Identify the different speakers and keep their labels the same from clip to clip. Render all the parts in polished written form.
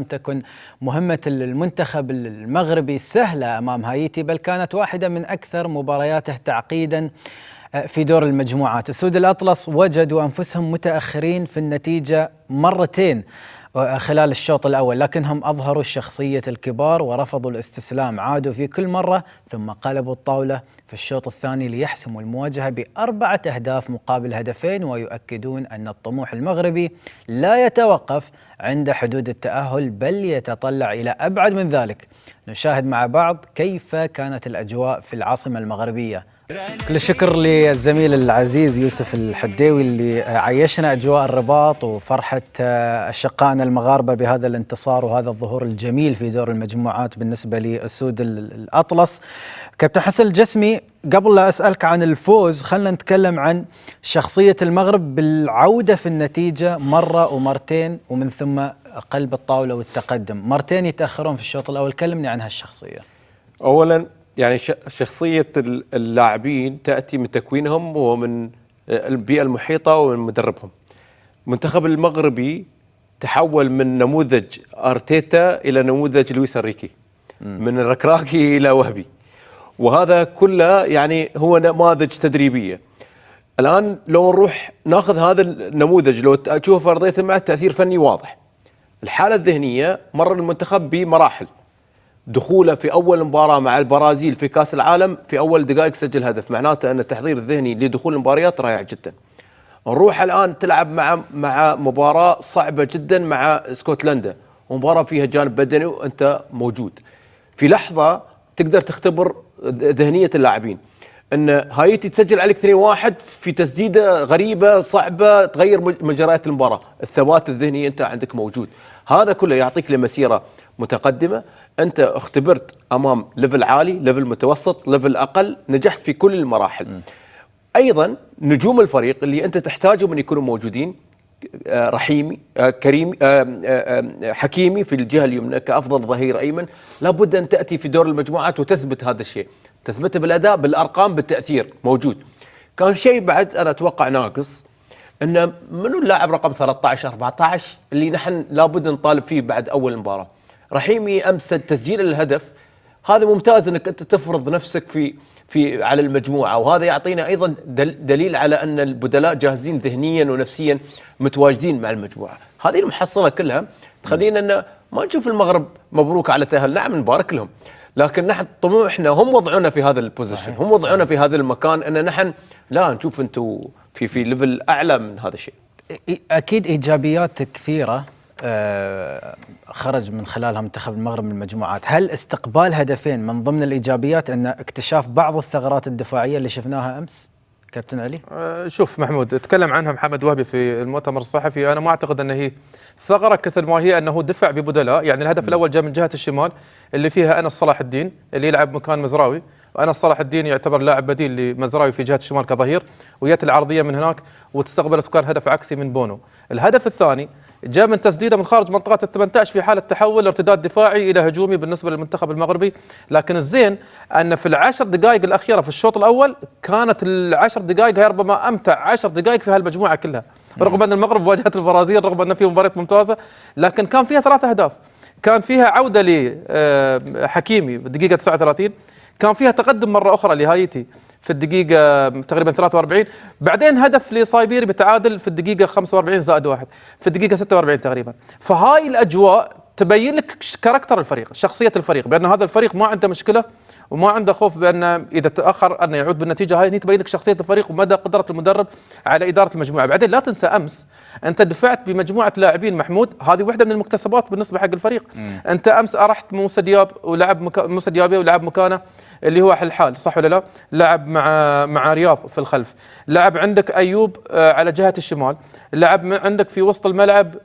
Speaker 1: تكن مهمة المنتخب المغربي سهلة أمام هايتي، بل كانت واحدة من أكثر مبارياته تعقيدا في دور المجموعات. أسود الأطلس وجدوا أنفسهم متأخرين في النتيجة مرتين خلال الشوط الأول، لكنهم أظهروا الشخصية الكبار ورفضوا الاستسلام، عادوا في كل مرة ثم قلبوا الطاولة في الشوط الثاني ليحسموا المواجهة ب4 أهداف مقابل هدفين، ويؤكدون أن الطموح المغربي لا يتوقف عند حدود التأهل بل يتطلع إلى أبعد من ذلك. نشاهد مع بعض كيف كانت الأجواء في العاصمة المغربية. كل الشكر للزميل العزيز يوسف الحديوي اللي عيشنا أجواء الرباط وفرحة أشقائنا المغاربة بهذا الانتصار وهذا الظهور الجميل في دور المجموعات بالنسبة لأسود الأطلس. كابتن حسن الجسمي، قبل لا أسألك عن الفوز خلنا نتكلم عن شخصية المغرب بالعودة في النتيجة مرة ومرتين ومن ثم قلب الطاولة والتقدم، مرتين يتأخرون في الشوط الأول، كلمني عن هالشخصية.
Speaker 2: أولا يعني شخصية اللاعبين تأتي من تكوينهم ومن البيئة المحيطة ومن مدربهم. المنتخب المغربي تحول من نموذج أرتيتا إلى نموذج لويس أنريكي، من الركراكي إلى وهبي، وهذا كله يعني هو نماذج تدريبية. الآن لو نروح ناخذ هذا النموذج، لو تشوف أرضية الملعب تأثير فني واضح. الحالة الذهنية مر المنتخب بمراحل. دخوله في أول مباراة مع البرازيل في كأس العالم في أول دقائق سجل هدف، معناته أن التحضير الذهني لدخول المباريات رائع جدا. نروح الآن تلعب مع مباراة صعبة جدا مع اسكتلندا، ومباراة فيها جانب بدني وأنت موجود. في لحظة تقدر تختبر ذهنية اللاعبين، أن هايتي تسجل عليك 2-1 في تسديدة غريبة صعبة تغير مجريات المباراة. الثبات الذهني أنت عندك موجود، هذا كله يعطيك لمسيرة متقدمة. أنت اختبرت أمام ليفل عالي، ليفل متوسط، ليفل أقل، نجحت في كل المراحل. أيضا نجوم الفريق اللي أنت تحتاجهم أن يكونوا موجودين، رحيمي، كريمي، حكيمي في الجهة اليمنى كأفضل ظهير أيمن، لابد أن تأتي في دور المجموعات وتثبت هذا الشيء، تثبته بالأداء، بالأرقام، بالتأثير موجود. كان شيء بعد أنا أتوقع ناقص، أن منو اللاعب رقم 13-14 اللي نحن لابد نطالب فيه بعد أول مباراة. رحيمي أمس تسجيل الهدف، هذا ممتاز أنك أنت تفرض نفسك في على المجموعة، وهذا يعطينا أيضا دليل على أن البدلاء جاهزين ذهنيا ونفسيا متواجدين مع المجموعة. هذه المحصلة كلها تخلينا أن ما نشوف المغرب مبروك على تأهل، نعم نبارك لهم، لكن نحن طموحنا هم وضعونا في هذا البوزيشن، هم وضعونا في هذا المكان، أن نحن لا نشوف أنتم في ليفل أعلى من هذا الشيء.
Speaker 1: أكيد إيجابيات كثيرة خرج من خلالها منتخب المغرب من المجموعات. هل استقبال هدفين من ضمن الإيجابيات أن اكتشاف بعض الثغرات الدفاعية اللي شفناها أمس كابتن علي؟
Speaker 3: شوف محمود، تكلم عنها محمد وهبي في المؤتمر الصحفي، أنا ما أعتقد أن هي ثغرة كثر ما هي أنه دفع ببدلاء. يعني الهدف الأول جاء من جهة الشمال اللي فيها أنس صلاح الدين اللي يلعب مكان مزراوي، وأنس صلاح الدين يعتبر لاعب بديل لمزراوي في جهة الشمال كظهير، ويت العرضية من هناك وتستقبلت وكان هدف عكسي من بونو. الهدف الثاني جاء من تسديده من خارج منطقه ال18 في حاله تحول ارتداد دفاعي الى هجومي بالنسبه للمنتخب المغربي. لكن الزين ان في ال10 دقائق الاخيره في الشوط الاول كانت ال10 دقائق هي ربما امتع 10 دقائق في هالمجموعه كلها، رغم ان المغرب واجهت البرازيل، رغم ان في مباراه ممتازه، لكن كان فيها 3 أهداف. كان فيها عوده لحكيمي بالدقيقه 39، كان فيها تقدم مره اخرى لهايتي في الدقيقة تقريبا 43، بعدين هدف لصايبيري بتعادل في الدقيقة 45+1 في الدقيقة 46 تقريبا. فهاي الأجواء تبين لك كاركتر الفريق، شخصية الفريق، بأن هذا الفريق ما عنده مشكلة وما عنده خوف بأن إذا تأخر أن يعود بالنتيجة. هاي تبين لك شخصية الفريق ومدى قدرة المدرب على إدارة المجموعة. بعدين لا تنسى أمس أنت دفعت بمجموعة لاعبين محمود، هذه واحدة من المكتسبات بالنسبة حق الفريق. أنت أمس أرحت موسى دياب ولعب موسى ديابي ولعب مكانه اللي هو حلحال، صح ولا لا؟ لعب مع رياض في الخلف، لعب عندك أيوب على جهة الشمال، لعب عندك في وسط الملعب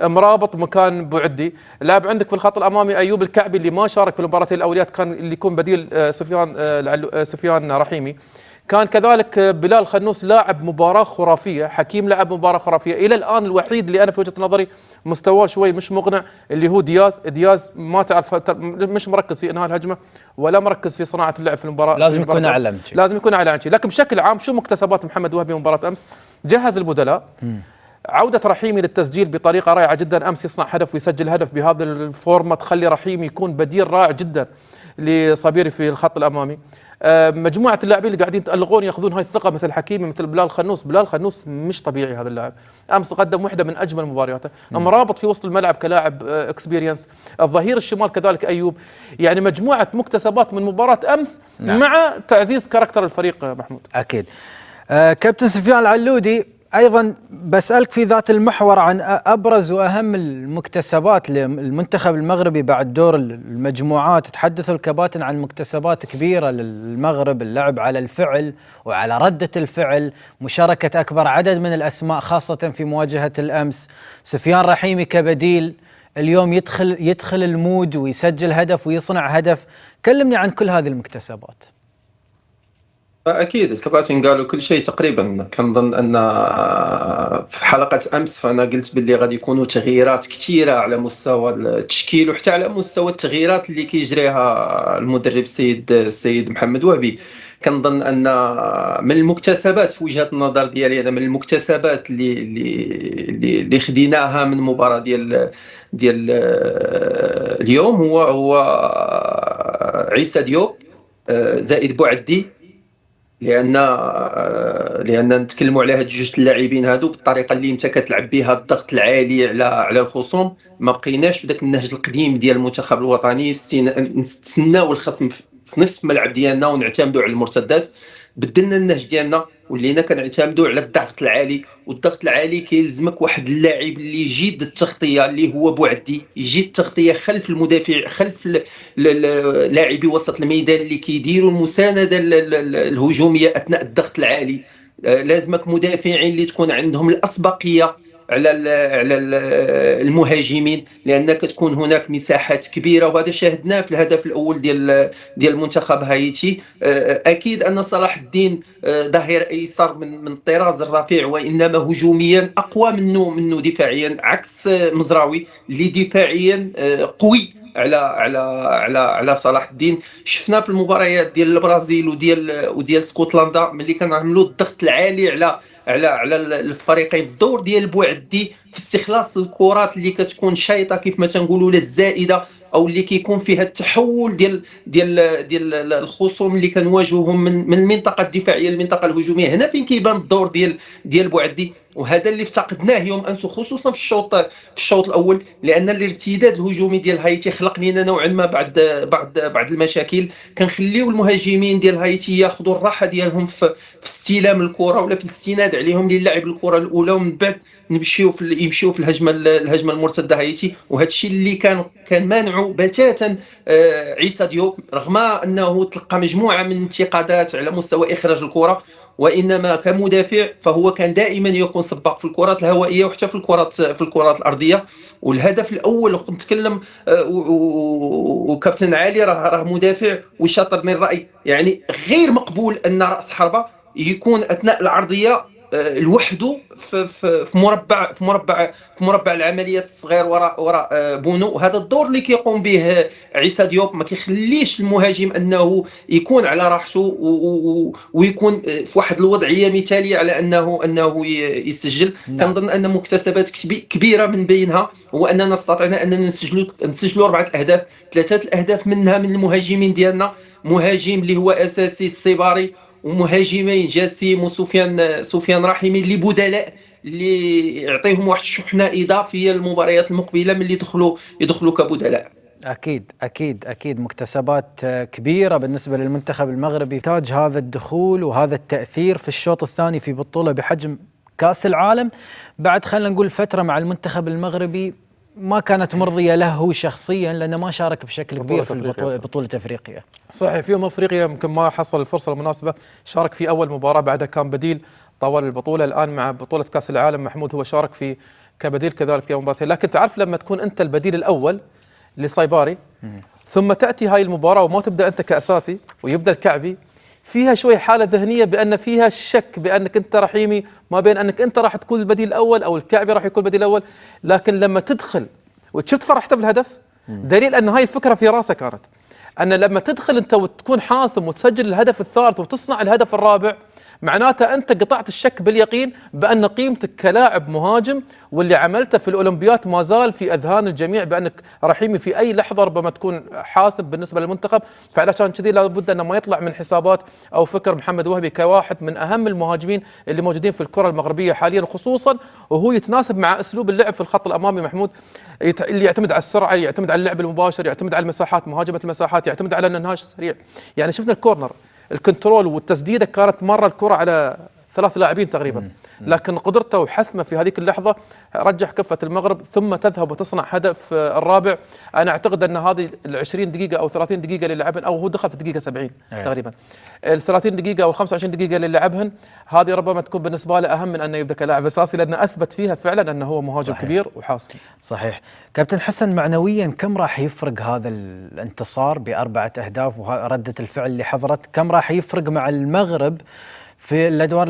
Speaker 3: مرابط مكان بوعدي، لعب عندك في الخط الأمامي أيوب الكعبي اللي ما شارك في المباراتين الأوليات، كان اللي يكون بديل سفيان رحيمي. كان كذلك بلال خنوس لاعب مباراة خرافية، حكيم لعب مباراة خرافية. إلى الآن الوحيد اللي أنا في وجهة نظري مستواه شوي مش مقنع اللي هو دياز ما تعرف، مش مركز في إنهاء الهجمة ولا مركز في صناعة اللعب في المباراة.
Speaker 1: لازم يكون أعلى،
Speaker 3: لازم يكون أعلى عن شيء. لكن بشكل عام شو مكتسبات محمد وهبي مباراة أمس؟ جهز البدلاء، عودة رحيمي للتسجيل بطريقة رائعة جدا، أمس يصنع هدف ويسجل هدف بهذا الفورمة تخلي رحيمي يكون بديل رائع جدا لصبيري في الخط الأمامي. مجموعة اللاعبين اللي قاعدين يتألقون ياخذون هاي الثقة، مثل حكيمي، مثل بلال خنوس. بلال خنوس مش طبيعي هذا اللاعب، أمس قدم واحدة من أجمل مبارياته، رابط في وسط الملعب كلاعب اكسبيرينس. الظهير الشمال كذلك أيوب. يعني مجموعة مكتسبات من مباراة أمس مع تعزيز كاركتر الفريق محمود.
Speaker 1: أكيد. كابتن سفيان العلودي، أيضا بسألك في ذات المحور عن أبرز وأهم المكتسبات للمنتخب المغربي بعد دور المجموعات. تحدثوا الكباتن عن مكتسبات كبيرة للمغرب، اللعب على الفعل وعلى ردة الفعل، مشاركة أكبر عدد من الأسماء خاصة في مواجهة الأمس. سفيان رحيمي كبديل اليوم يدخل المود ويسجل هدف ويصنع هدف. كلمني عن كل هذه المكتسبات.
Speaker 4: أكيد الكباتن قالوا كل شيء تقريبا. كنظن أن في حلقة أمس فأنا قلت باللي غادي يكونوا تغييرات كثيرة على مستوى التشكيل وحتى على مستوى التغييرات اللي كيجريها المدرب السيد محمد وهبي. كنظن أن من المكتسبات في وجهة النظر ديالي أنا، من المكتسبات اللي خديناها من مباراة ديال اليوم هو عيسى ديوب زائد بوعدي، لان نتكلموا على هاد جوج اللاعبين هادو بالطريقه اللي انت كتلعب بها الضغط العالي على الخصوم. ما بقيناش في ذاك النهج القديم ديال المنتخب الوطني، نستناو الخصم في نصف الملعب ديالنا ونعتمدوا على المرتدات. بدلنا النهج ديالنا ولينا كنعتمدوا على الضغط العالي، والضغط العالي كيلزمك واحد اللاعب اللي يجيد التغطيه اللي هو بوعدي، يجيد التغطيه خلف المدافع، خلف لاعبي وسط الميدان اللي كيديروا المسانده الهجوميه اثناء الضغط العالي. لازمك مدافعين اللي تكون عندهم الاسبقيه على المهاجمين، لان كتكون هناك مساحات كبيره، وهذا شاهدناه في الهدف الاول ديال منتخب هايتي. اكيد ان صلاح الدين ظهير ايسر من الطراز الرفيع، وانما هجوميا اقوى منه دفاعيا، عكس مزراوي اللي دفاعيا قوي على صلاح الدين. شفنا في المباريات ديال البرازيل وديال اسكتلندا ملي كنعملوا الضغط العالي على الفريقين. الدور ديال بوعدي في استخلاص الكرات اللي كتكون شايطه كيف ما تنقولوا الزائده، او اللي كيكون فيها التحول ديال الخصوم اللي كنواجههم من المنطقه الدفاعيه للمنطقه الهجوميه. هنا فين كيبان الدور ديال بوعدي، وهذا اللي افتقدناه يوم امس، خصوصا في الشوط الاول، لان الارتداد الهجومي ديال هايتي خلق لنا نوعا ما بعض المشاكل. كنخليو المهاجمين ديال هايتي ياخذوا الراحه ديالهم في استلام الكره ولا في الاستناد عليهم للاعب الكره الاولى، ومن بعد يمشيو في الهجمه المرتده هايتي. وهذا الشيء اللي كان مانعه بتاتا عيسى ديوب، رغم انه تلقى مجموعه من الانتقادات على مستوى اخراج الكره، وانما كمدافع فهو كان دائما يكون سباق في الكرات الهوائيه وحتى في الكرات الارضيه. والهدف الاول كنت نتكلم وكابتن علي راه مدافع وشاطرني الراي، يعني غير مقبول ان راس حربه يكون اثناء العرضيه لوحده في مربع العمليات الصغير وراء بونو. وهذا الدور اللي كيقوم به عيسى ديوب ما كيخليش المهاجم انه يكون على راحته ويكون في واحد الوضعيه مثاليه على انه يسجل. كنظن ان مكتسبات كبيره من بينها هو اننا استطعنا اننا نسجلوا 4 اهداف، 3 الاهداف منها من المهاجمين ديالنا، مهاجم اللي هو اساسي السيباري، ومهاجمين جاسيم وسفيان رحيمي اللي بدلاء اللي يعطيهم واحد الشحنه اضافيه للمباريات المقبله من اللي يدخلوا كبدلاء.
Speaker 1: أكيد مكتسبات كبيرة بالنسبة للمنتخب المغربي. يحتاج هذا الدخول وهذا التأثير في الشوط الثاني في بطولة بحجم كأس العالم، بعد خلينا نقول فترة مع المنتخب المغربي ما كانت مرضية له هو شخصيا، لأنه ما شارك بشكل كبير في بطولة أفريقيا.
Speaker 3: صحيح، في أفريقيا يمكن ما حصل الفرصة المناسبة، شارك في أول مباراة بعدها كان بديل طوال البطولة. الآن مع بطولة كأس العالم محمود هو شارك في كبديل كذلك في مباراتين. لكن تعرف لما تكون أنت البديل الأول لصيباري ثم تأتي هاي المباراة وما تبدأ أنت كأساسي ويبدأ الكعبي، فيها شوي حالة ذهنية بأن فيها الشك بأنك أنت رحيمي، ما بين أنك أنت راح تكون البديل الأول أو الكعبي راح يكون البديل الأول. لكن لما تدخل وشفت فرحت بالهدف، دليل أن هاي الفكرة في راسك كانت، أن لما تدخل أنت وتكون حاسم وتسجل الهدف الثالث وتصنع الهدف الرابع، معناته انت قطعت الشك باليقين بان قيمتك كلاعب مهاجم، واللي عملته في الاولمبياد ما زال في اذهان الجميع بانك رحيمي في اي لحظه ربما تكون حاسم بالنسبه للمنتخب. فعلشان كذي لابد انه ما يطلع من حسابات او فكر محمد وهبي كواحد من اهم المهاجمين اللي موجودين في الكره المغربيه حاليا، خصوصا وهو يتناسب مع اسلوب اللعب في الخط الامامي محمود، اللي يعتمد على السرعه، يعتمد على اللعب المباشر، يعتمد على المساحات، مهاجمه المساحات، يعتمد على الانهاش السريع. يعني شفنا الكورنر، الكنترول والتسديده كانت مره الكره على 3 لاعبين تقريبا، لكن قدرته وحسمه في هذيك اللحظه رجح كفه المغرب، ثم تذهب وتصنع هدف الرابع. انا اعتقد ان هذه ال 20 دقيقه او 30 دقيقه اللي لعبهم، او هو دخل في الدقيقه 70 تقريبا، ال 30 دقيقه او 25 دقيقه اللي لعبهن هذه ربما تكون بالنسبه له اهم من انه يبدا كلاعب اساسي، لانه اثبت فيها فعلا انه هو مهاجم كبير وحاسم.
Speaker 1: صحيح. كابتن حسن، معنويا كم راح يفرق هذا الانتصار ب4 أهداف وردة الفعل اللي حضرت، كم راح يفرق مع المغرب في الادوار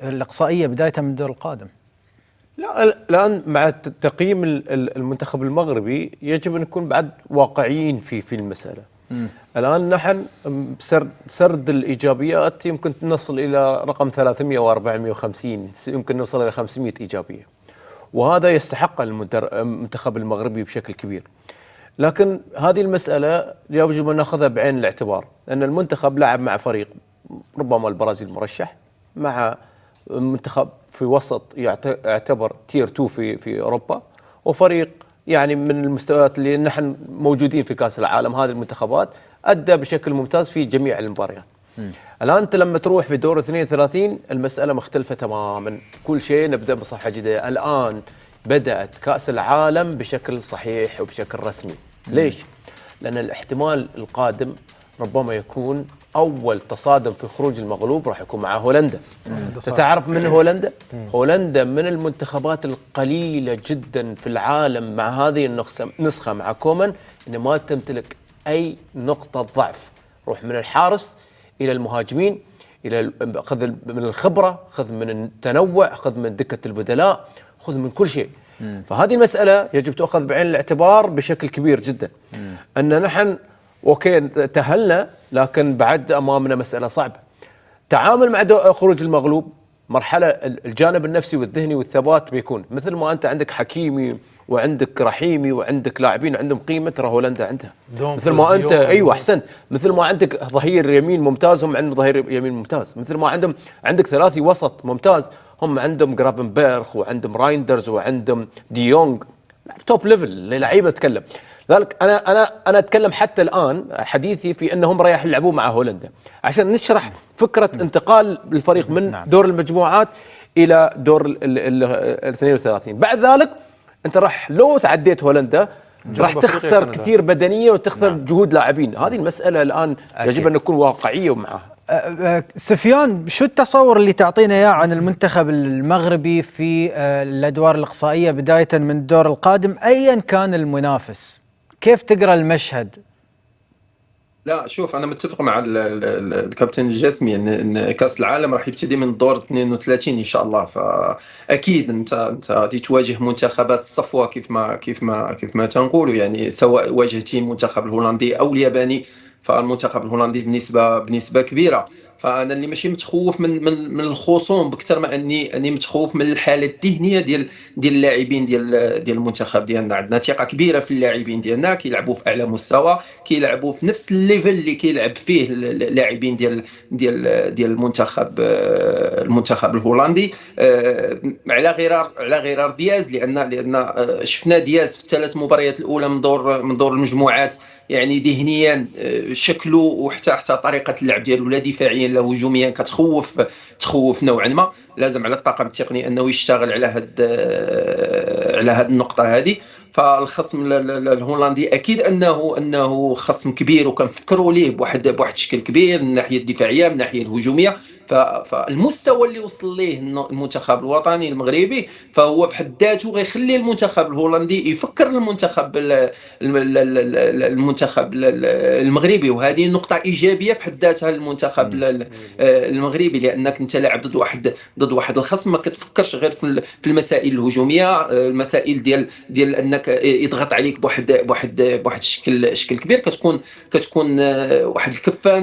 Speaker 1: الاقصائيه بدايه من الدور القادم؟
Speaker 2: لا، الان مع تقييم المنتخب المغربي يجب ان نكون بعد واقعيين في المساله. الان نحن سرد الايجابيات يمكن نصل الى رقم 300 و450، يمكن نوصل الى 500 ايجابيه، وهذا يستحق المنتخب المغربي بشكل كبير. لكن هذه المساله يجب ان ناخذها بعين الاعتبار، ان المنتخب لعب مع فريق ربما البرازيل مرشح، مع منتخب في وسط يعتبر تير 2 في اوروبا، وفريق يعني من المستويات اللي نحن موجودين في كاس العالم. هذه المنتخبات ادى بشكل ممتاز في جميع المباريات. الان انت لما تروح في دور 32 المساله مختلفه تماما، كل شيء نبدا بصفحه جديده. الان بدات كاس العالم بشكل صحيح وبشكل رسمي. ليش؟ لان الاحتمال القادم ربما يكون أول تصادم في خروج المغلوب راح يكون مع هولندا. تعرف من هولندا؟ هولندا من المنتخبات القليلة جدا في العالم مع هذه النسخة مع كومان إن ما تمتلك أي نقطة ضعف. روح من الحارس إلى المهاجمين، إلى خذ من الخبرة، خذ من التنوع، خذ من دكة البدلاء، خذ من كل شيء. فهذه المسألة يجب تأخذ بعين الاعتبار بشكل كبير جدا. أن نحن اوكي تأهلنا، لكن بعد امامنا مسألة صعبة. تعامل مع خروج المغلوب مرحلة الجانب النفسي والذهني والثبات بيكون مثل ما انت عندك حكيمي وعندك رحيمي وعندك لاعبين عندهم قيمة، ترى هولندا عندها. مثل ما انت ايوه احسنت، مثل ما عندك ظهير يمين ممتاز هم عندهم ظهير يمين ممتاز، مثل ما عندك ثلاثي وسط ممتاز هم عندهم جرافنبرغ وعندهم رايندرز وعندهم ديونغ، توب ليفل لعيبة تتكلم. لذلك انا اتكلم حتى الان حديثي في انهم رايح يلعبوا مع هولندا عشان نشرح فكره انتقال الفريق من دور المجموعات الى دور ال 32. بعد ذلك انت راح لو تعديت هولندا راح تخسر كثير بدنيا وتخسر جهود لاعبين. هذه المساله الان يجب ان نكون واقعيه معها.
Speaker 1: سفيان، شو التصور اللي تعطينا اياه عن المنتخب المغربي في الادوار الاقصائيه بدايه من الدور القادم ايا كان المنافس؟ كيف تقرا المشهد؟
Speaker 4: لا شوف، انا متفق مع الكابتن الجاسمي ان كاس العالم راح يبتدي من دور 32 ان شاء الله. فاكيد انت غادي تواجه منتخبات الصفوه كيف ما تنقولوا، يعني سواء واجهتي المنتخب الهولندي او الياباني، فالمنتخب الهولندي بنسبه كبيره. فانا اللي ماشي متخوف من الخصوم بكثر ما اني متخوف من الحاله الذهنيه ديال اللاعبين ديال المنتخب ديالنا. عندنا ثقه كبيره في اللاعبين ديالنا، كيلعبوا في اعلى مستوى، كيلعبوا في نفس الليفل اللي كيلعب فيه اللاعبين ديال المنتخب الهولندي. على غرار دياز، لان شفنا دياز في الثلاث مباريات الاولى من دور المجموعات، يعني ذهنيا شكله وحتى طريقه اللعب ديالو لا دفاعيا لا هجوميا تخوف نوعا ما. لازم على الطاقم التقني انه يشتغل على هذه النقطه هذه. فالخصم الهولندي اكيد انه خصم كبير، وكنفكروا ليه بواحد الشكل كبير من الناحيه الدفاعيه من الناحيه الهجوميه. فالمستوى اللي وصل ليه المنتخب الوطني المغربي فهو بحد ذاته غيخلي المنتخب الهولندي يفكر المنتخب المغربي، وهذه نقطة إيجابية بحد ذاتها المنتخب المغربي، لأنك أنت لاعب ضد واحد الخصم ما كتفكرش غير في المسائل الهجومية، المسائل ديال أنك يضغط عليك بواحد الشكل كبير. كتكون واحد الكفة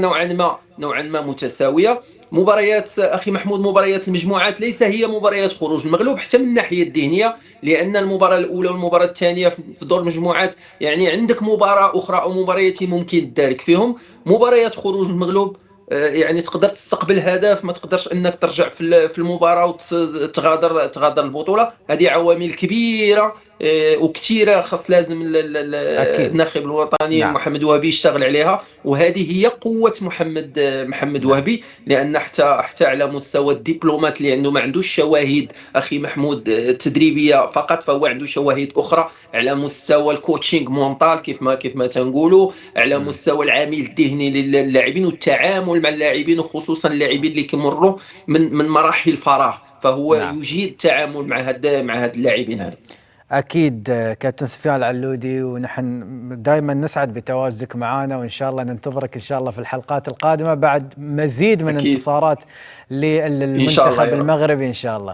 Speaker 4: نوعا ما متساوية. مباريات اخي محمود، مباريات المجموعات ليس هي مباريات خروج المغلوب حتى من الناحيه الذهنيه، لان المباراه الاولى والمباراه الثانيه في دور المجموعات يعني عندك مباراه اخرى او مباريات ممكن تدارك فيهم. مباريات خروج المغلوب يعني تقدر تستقبل هدف، ما تقدرش انك ترجع في المباراه وتغادر البطوله. هذه عوامل كبيره وكثيره، خاص لازم
Speaker 1: أكيد.
Speaker 4: الناخب الوطني
Speaker 1: نعم.
Speaker 4: محمد وهبي يشتغل عليها، وهذه هي قوه محمد
Speaker 1: نعم.
Speaker 4: وهبي. لان حتى على مستوى الدبلومات اللي عنده، ما عندوش شواهد اخي محمود تدريبيه فقط، فهو عنده شواهد اخرى على مستوى الكوتشينغ مونطال كيف ما تنقولوا، على مستوى العامل الذهني للاعبين والتعامل مع اللاعبين، وخصوصا اللاعبين اللي كيمروا من مراحل فراغ، فهو
Speaker 1: نعم.
Speaker 4: يجيد التعامل مع هاد اللاعبين هذا.
Speaker 1: أكيد كابتن سفيان العلودي، ونحن دائما نسعد بتواجدك معنا، وإن شاء الله ننتظرك إن شاء الله في الحلقات القادمة بعد مزيد من
Speaker 4: أكيد.
Speaker 1: انتصارات
Speaker 4: إن شاء الله
Speaker 1: للمنتخب
Speaker 4: يا رب.
Speaker 1: المغربي إن شاء الله.